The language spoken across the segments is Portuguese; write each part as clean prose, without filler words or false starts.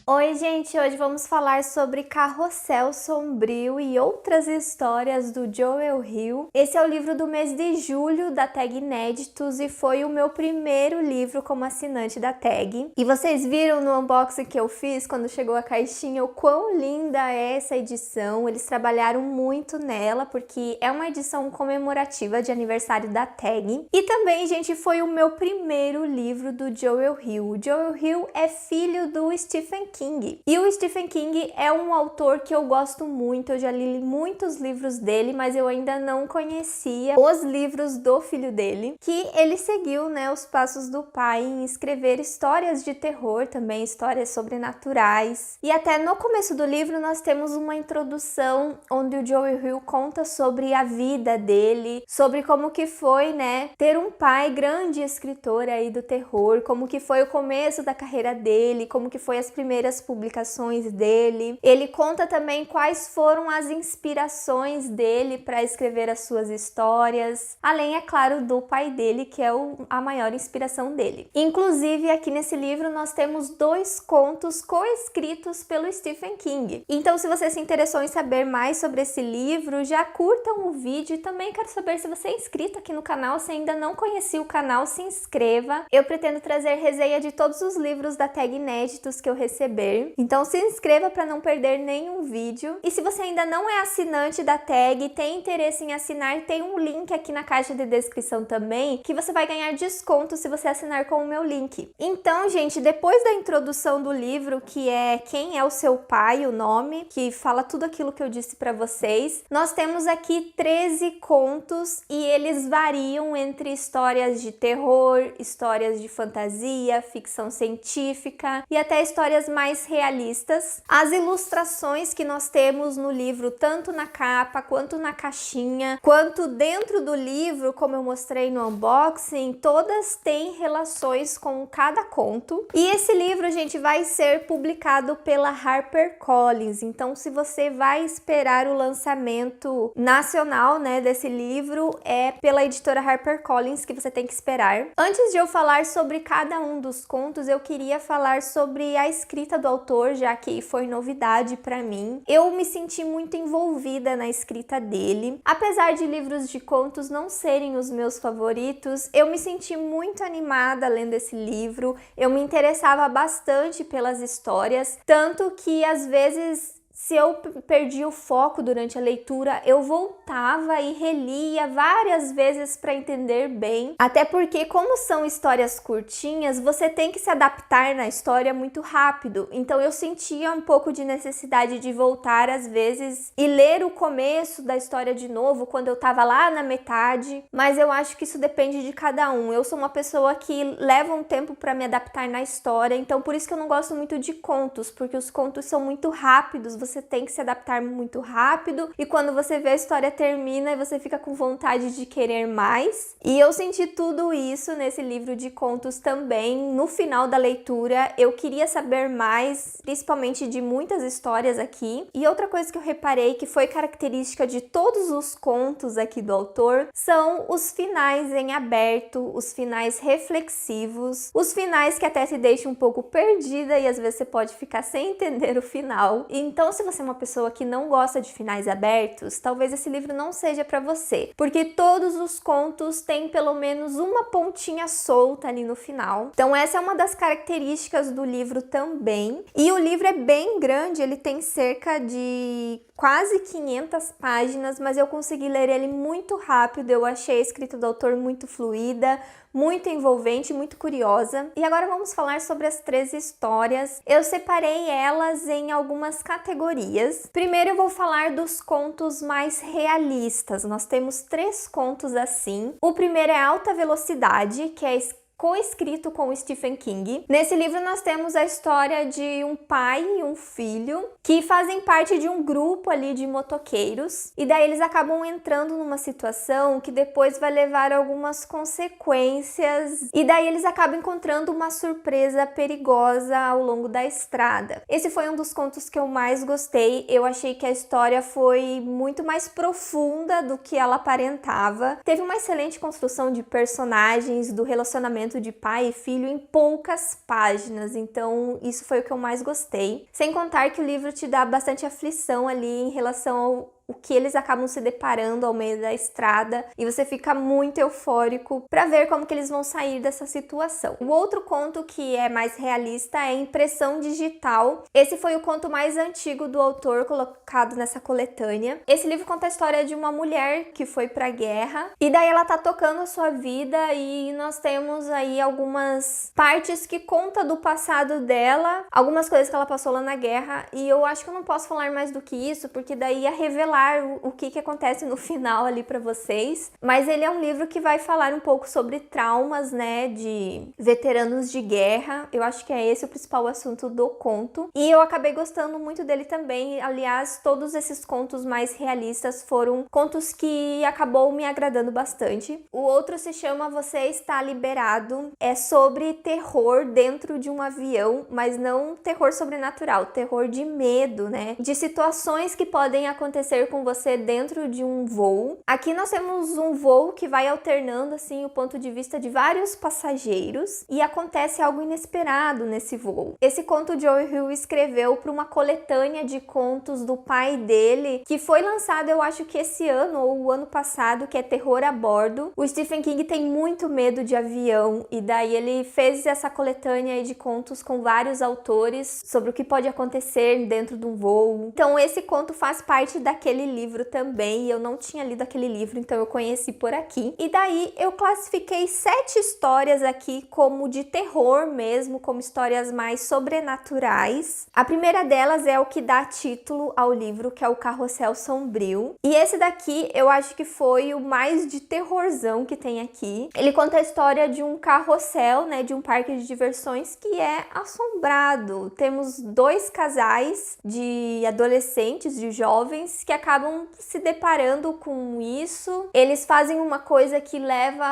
Oi gente, hoje vamos falar sobre Carrossel Sombrio e outras histórias do Joel Hill. Esse é o livro do mês de julho da tag Inéditos e foi o meu primeiro livro como assinante da tag. E vocês viram no unboxing que eu fiz quando chegou a caixinha o quão linda é essa edição. Eles trabalharam muito nela porque é uma edição comemorativa de aniversário da tag. E também, gente, foi o meu primeiro livro do Joel Hill. O Joel Hill é filho do Stephen King. E o Stephen King é um autor que eu gosto muito, eu já li muitos livros dele, mas eu ainda não conhecia os livros do filho dele, que ele seguiu, né, os passos do pai em escrever histórias de terror também, histórias sobrenaturais. E até no começo do livro nós temos uma introdução onde o Joel Hill conta sobre a vida dele, sobre como que foi, né, ter um pai grande escritor aí do terror, como que foi o começo da carreira dele, como que foi as primeiras publicações dele. Ele conta também quais foram as inspirações dele para escrever as suas histórias, além, é claro, do pai dele, que é a maior inspiração dele. Inclusive, aqui nesse livro nós temos 2 contos coescritos pelo Stephen King. Então, se você se interessou em saber mais sobre esse livro, já curtam o vídeo e também quero saber se você é inscrito aqui no canal. Se ainda não conhecia o canal, se inscreva. Eu pretendo trazer resenha de todos os livros da tag Inéditos que eu receber. Então se inscreva para não perder nenhum vídeo. E se você ainda não é assinante da tag e tem interesse em assinar, tem um link aqui na caixa de descrição também, que você vai ganhar desconto se você assinar com o meu link. Então, gente, depois da introdução do livro, que é Quem é o Seu Pai, o nome, que fala tudo aquilo que eu disse para vocês, nós temos aqui 13 contos e eles variam entre histórias de terror, histórias de fantasia, ficção científica e até histórias mais realistas. As ilustrações que nós temos no livro, tanto na capa, quanto na caixinha, quanto dentro do livro, como eu mostrei no unboxing, todas têm relações com cada conto. E esse livro, gente, vai ser publicado pela HarperCollins. Então, se você vai esperar o lançamento nacional, né, desse livro, é pela editora HarperCollins que você tem que esperar. Antes de eu falar sobre cada um dos contos, eu queria falar sobre a escrita do autor, já que foi novidade para mim. Eu me senti muito envolvida na escrita dele. Apesar de livros de contos não serem os meus favoritos, eu me senti muito animada lendo esse livro. Eu me interessava bastante pelas histórias, tanto que às vezes, se eu perdi o foco durante a leitura, eu voltava e relia várias vezes para entender bem. Até porque, como são histórias curtinhas, você tem que se adaptar na história muito rápido. Então eu sentia um pouco de necessidade de voltar às vezes e ler o começo da história de novo quando eu estava lá na metade. Mas eu acho que isso depende de cada um. Eu sou uma pessoa que leva um tempo para me adaptar na história, então por isso que eu não gosto muito de contos, porque os contos são muito rápidos, você tem que se adaptar muito rápido e quando você vê a história termina e você fica com vontade de querer mais. E eu senti tudo isso nesse livro de contos também. No final da leitura eu queria saber mais, principalmente de muitas histórias aqui. E outra coisa que eu reparei que foi característica de todos os contos aqui do autor são os finais em aberto, os finais reflexivos, os finais que até te deixam um pouco perdida e às vezes você pode ficar sem entender o final. Então, se você é uma pessoa que não gosta de finais abertos, talvez esse livro não seja para você, porque todos os contos têm pelo menos uma pontinha solta ali no final. Então essa é uma das características do livro também. E o livro é bem grande, ele tem cerca de quase 500 páginas, mas eu consegui ler ele muito rápido. Eu achei a escrita do autor muito fluida, muito envolvente, muito curiosa. E agora vamos falar sobre as 3 histórias. Eu separei elas em algumas categorias. Primeiro eu vou falar dos contos mais realistas. Nós temos 3 contos assim. O primeiro é Alta Velocidade, que é coescrito com o Stephen King. Nesse livro nós temos a história de um pai e um filho que fazem parte de um grupo ali de motoqueiros, e daí eles acabam entrando numa situação que depois vai levar a algumas consequências, e daí eles acabam encontrando uma surpresa perigosa ao longo da estrada. Esse foi um dos contos que eu mais gostei. Eu achei que a história foi muito mais profunda do que ela aparentava. Teve uma excelente construção de personagens, do relacionamento de pai e filho em poucas páginas, então isso foi o que eu mais gostei. Sem contar que o livro te dá bastante aflição ali em relação ao que eles acabam se deparando ao meio da estrada, e você fica muito eufórico para ver como que eles vão sair dessa situação. O outro conto que é mais realista é Impressão Digital. Esse foi o conto mais antigo do autor colocado nessa coletânea. Esse livro conta a história de uma mulher que foi para a guerra, e daí ela tá tocando a sua vida, e nós temos aí algumas partes que conta do passado dela, algumas coisas que ela passou lá na guerra, e eu acho que eu não posso falar mais do que isso, porque daí ia revelar o que acontece no final ali para vocês. Mas ele é um livro que vai falar um pouco sobre traumas, né, de veteranos de guerra. Eu acho que é esse o principal assunto do conto, e eu acabei gostando muito dele também. Aliás, todos esses contos mais realistas foram contos que acabou me agradando bastante. O outro se chama Você Está Liberado. É sobre terror dentro de um avião, mas não terror sobrenatural, terror de medo, né, de situações que podem acontecer com você dentro de um voo. Aqui nós temos um voo que vai alternando assim o ponto de vista de vários passageiros, e acontece algo inesperado nesse voo. Esse conto o Joe Hill escreveu para uma coletânea de contos do pai dele, que foi lançado eu acho que esse ano ou o ano passado, que é Terror a Bordo. O Stephen King tem muito medo de avião, e daí ele fez essa coletânea de contos com vários autores sobre o que pode acontecer dentro de um voo. Então esse conto faz parte daquele livro também, e eu não tinha lido aquele livro, então eu conheci por aqui. E daí eu classifiquei 7 histórias aqui como de terror mesmo, como histórias mais sobrenaturais. A primeira delas é o que dá título ao livro, que é o Carrossel Sombrio. E esse daqui eu acho que foi o mais de terrorzão que tem aqui. Ele conta a história de um carrossel, né, de um parque de diversões que é assombrado. Temos 2 casais de adolescentes, de jovens, que acabam se deparando com isso. Eles fazem uma coisa que leva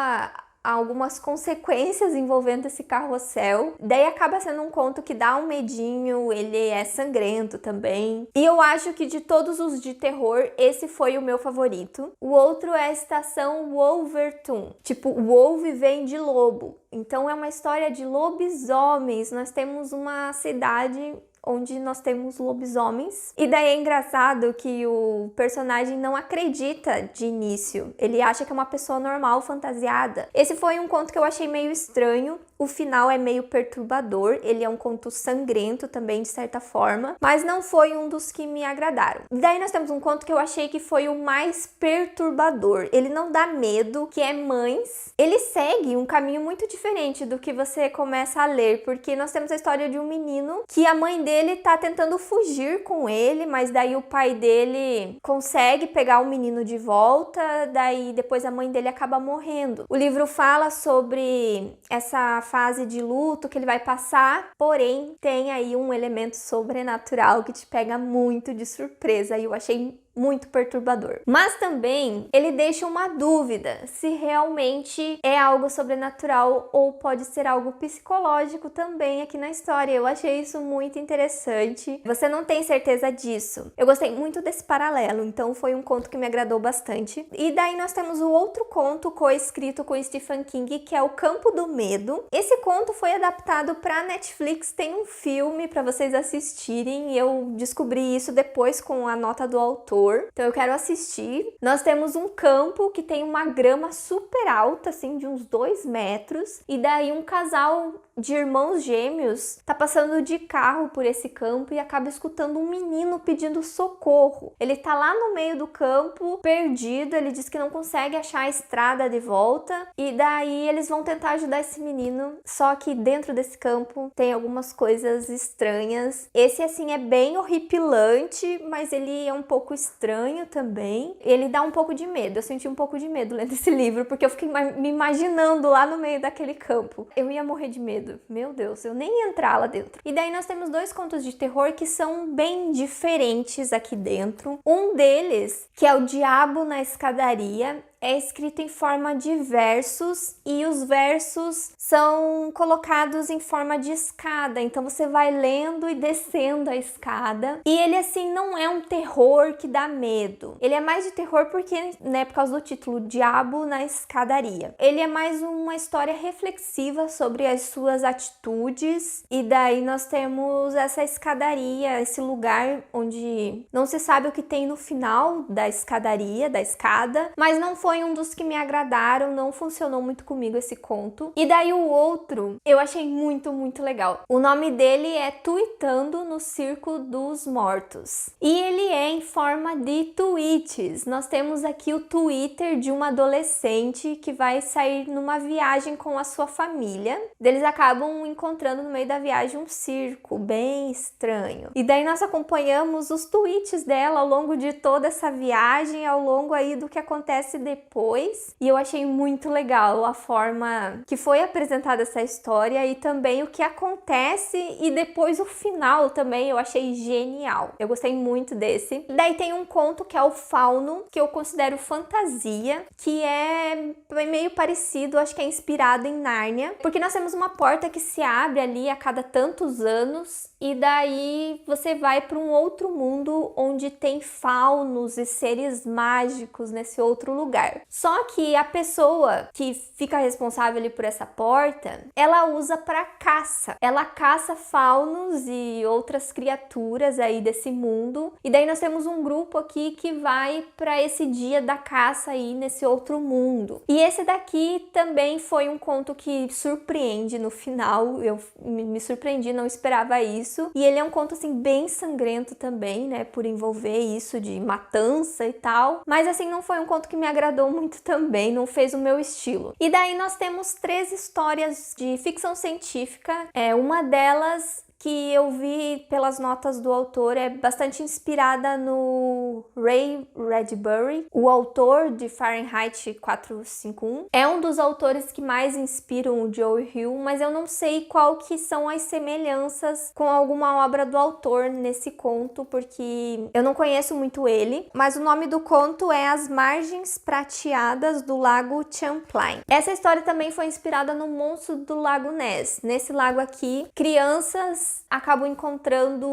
a algumas consequências envolvendo esse carrossel. Daí acaba sendo um conto que dá um medinho, ele é sangrento também. E eu acho que de todos os de terror, esse foi o meu favorito. O outro é a Estação Wolverton. Tipo, Wolve vem de lobo. Então é uma história de lobisomens. Nós temos uma cidade onde nós temos lobisomens. E daí é engraçado que o personagem não acredita de início. Ele acha que é uma pessoa normal, fantasiada. Esse foi um conto que eu achei meio estranho. O final é meio perturbador. Ele é um conto sangrento também, de certa forma. Mas não foi um dos que me agradaram. Daí nós temos um conto que eu achei que foi o mais perturbador. Ele não dá medo, que é Mães. Ele segue um caminho muito diferente do que você começa a ler, porque nós temos a história de um menino que a mãe dele tá tentando fugir com ele, mas daí o pai dele consegue pegar o menino de volta, daí depois a mãe dele acaba morrendo. O livro fala sobre essa fase de luto que ele vai passar, porém tem aí um elemento sobrenatural que te pega muito de surpresa, e eu achei muito perturbador. Mas também ele deixa uma dúvida se realmente é algo sobrenatural ou pode ser algo psicológico também aqui na história. Eu achei isso muito interessante. Você não tem certeza disso. Eu gostei muito desse paralelo, então foi um conto que me agradou bastante. E daí nós temos o outro conto co-escrito com Stephen King, que é O Campo do Medo. Esse conto foi adaptado para Netflix, tem um filme para vocês assistirem. Eu descobri isso depois com a nota do autor, então eu quero assistir. Nós temos um campo que tem uma grama super alta, assim, de uns 2 metros, e daí um casal de irmãos gêmeos tá passando de carro por esse campo e acaba escutando um menino pedindo socorro. Ele tá lá no meio do campo, perdido, ele diz que não consegue achar a estrada de volta, e daí eles vão tentar ajudar esse menino, só que dentro desse campo tem algumas coisas estranhas. Esse, assim, é bem horripilante, mas ele é um pouco estranho também. Ele dá um pouco de medo, eu senti um pouco de medo lendo esse livro, porque eu fiquei me imaginando lá no meio daquele campo. Eu ia morrer de medo. Meu Deus, eu nem ia entrar lá dentro. E daí nós temos 2 contos de terror que são bem diferentes aqui dentro. Um deles, que é O Diabo na Escadaria, é escrito em forma de versos e os versos são colocados em forma de escada, então você vai lendo e descendo a escada. E ele, assim, não é um terror que dá medo. Ele é mais de terror porque, né, por causa do título, Diabo na Escadaria. Ele é mais uma história reflexiva sobre as suas atitudes, e daí nós temos essa escadaria, esse lugar onde não se sabe o que tem no final da escadaria, da escada, mas não foi um dos que me agradaram, não funcionou muito comigo esse conto. E daí o outro, eu achei muito, muito legal. O nome dele é Tuitando no Circo dos Mortos. E ele é em forma de tweets. Nós temos aqui o Twitter de uma adolescente que vai sair numa viagem com a sua família. Eles acabam encontrando no meio da viagem um circo bem estranho. E daí nós acompanhamos os tweets dela ao longo de toda essa viagem, ao longo aí do que acontece depois, e eu achei muito legal a forma que foi apresentada essa história e também o que acontece, e depois o final também eu achei genial. Eu gostei muito desse. Daí tem um conto que é o Fauno, que eu considero fantasia, que é meio parecido, acho que é inspirado em Nárnia, porque nós temos uma porta que se abre ali a cada tantos anos, e daí você vai para um outro mundo onde tem faunos e seres mágicos nesse outro lugar. Só que a pessoa que fica responsável ali por essa porta, ela usa para caça. Ela caça faunos e outras criaturas aí desse mundo. E daí nós temos um grupo aqui que vai para esse dia da caça aí nesse outro mundo. E esse daqui também foi um conto que surpreende no final. Eu me surpreendi, não esperava isso. E ele é um conto, assim, bem sangrento também, né, por envolver isso de matança e tal. Mas, assim, não foi um conto que me agradou muito também, não fez o meu estilo. E daí nós temos 3 histórias de ficção científica. Uma delas, que eu vi pelas notas do autor, é bastante inspirada no Ray Bradbury, o autor de Fahrenheit 451. É um dos autores que mais inspiram o Joe Hill, mas eu não sei qual que são as semelhanças com alguma obra do autor nesse conto, porque eu não conheço muito ele, mas o nome do conto é As Margens Prateadas do Lago Champlain. Essa história também foi inspirada no Monstro do Lago Ness. Nesse lago aqui, crianças acabam encontrando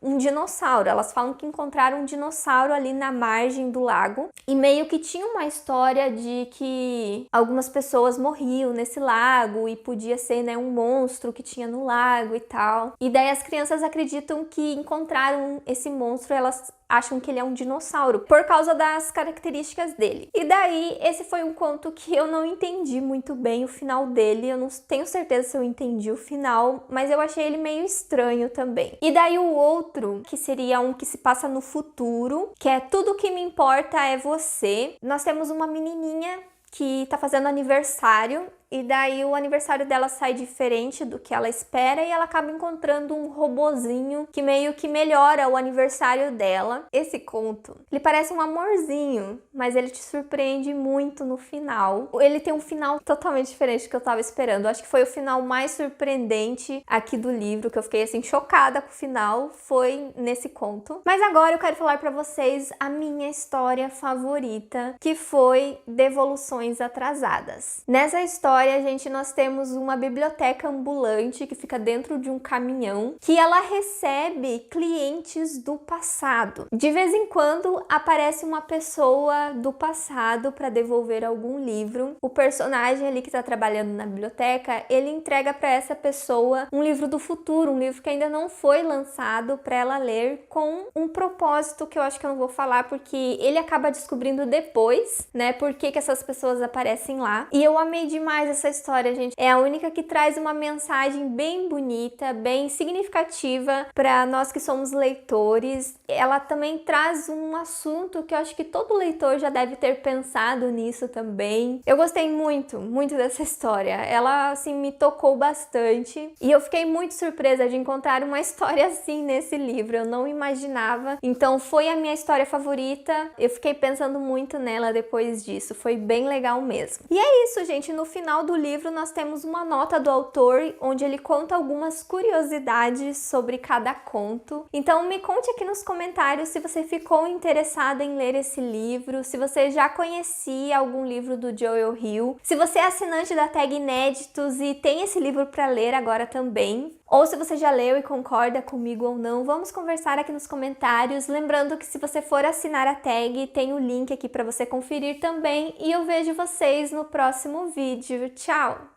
um dinossauro. Elas falam que encontraram um dinossauro ali na margem do lago, e meio que tinha uma história de que algumas pessoas morriam nesse lago e podia ser, né, um monstro que tinha no lago e tal. E daí as crianças acreditam que encontraram esse monstro, elas acham que ele é um dinossauro por causa das características dele. E daí esse foi um conto que eu não entendi muito bem o final dele. Eu não tenho certeza se eu entendi o final, mas eu achei ele meio estranho também. E daí o outro, que seria um que se passa no futuro, que é Tudo que me importa é você. Nós temos uma menininha que tá fazendo aniversário, e daí o aniversário dela sai diferente do que ela espera e ela acaba encontrando um robozinho que meio que melhora o aniversário dela. Esse conto, ele parece um amorzinho, mas ele te surpreende muito no final. Ele tem um final totalmente diferente do que eu tava esperando. Eu acho que foi o final mais surpreendente aqui do livro, que eu fiquei assim chocada com o final, foi nesse conto. Mas agora eu quero falar pra vocês a minha história favorita, que foi Devoluções Atrasadas. Nessa história, gente, nós temos uma biblioteca ambulante que fica dentro de um caminhão, que ela recebe clientes do passado. De vez em quando aparece uma pessoa do passado para devolver algum livro. O personagem ali que está trabalhando na biblioteca, ele entrega para essa pessoa um livro do futuro, um livro que ainda não foi lançado para ela ler, com um propósito que eu acho que eu não vou falar porque ele acaba descobrindo depois, né, por que essas pessoas aparecem lá. E eu amei demais essa história, gente. É a única que traz uma mensagem bem bonita, bem significativa para nós que somos leitores. Ela também traz um assunto que eu acho que todo leitor já deve ter pensado nisso também. Eu gostei muito, muito dessa história. Ela, assim, me tocou bastante e eu fiquei muito surpresa de encontrar uma história assim nesse livro. Eu não imaginava. Então foi a minha história favorita. Eu fiquei pensando muito nela depois disso. Foi bem legal mesmo. E é isso, gente. No final do livro nós temos uma nota do autor onde ele conta algumas curiosidades sobre cada conto. Então me conte aqui nos comentários se você ficou interessado em ler esse livro, se você já conhecia algum livro do Joel Hill, se você é assinante da Tag Inéditos e tem esse livro para ler agora também, ou se você já leu e concorda comigo ou não. Vamos conversar aqui nos comentários. Lembrando que se você for assinar a tag, tem o link aqui para você conferir também. E eu vejo vocês no próximo vídeo. Tchau!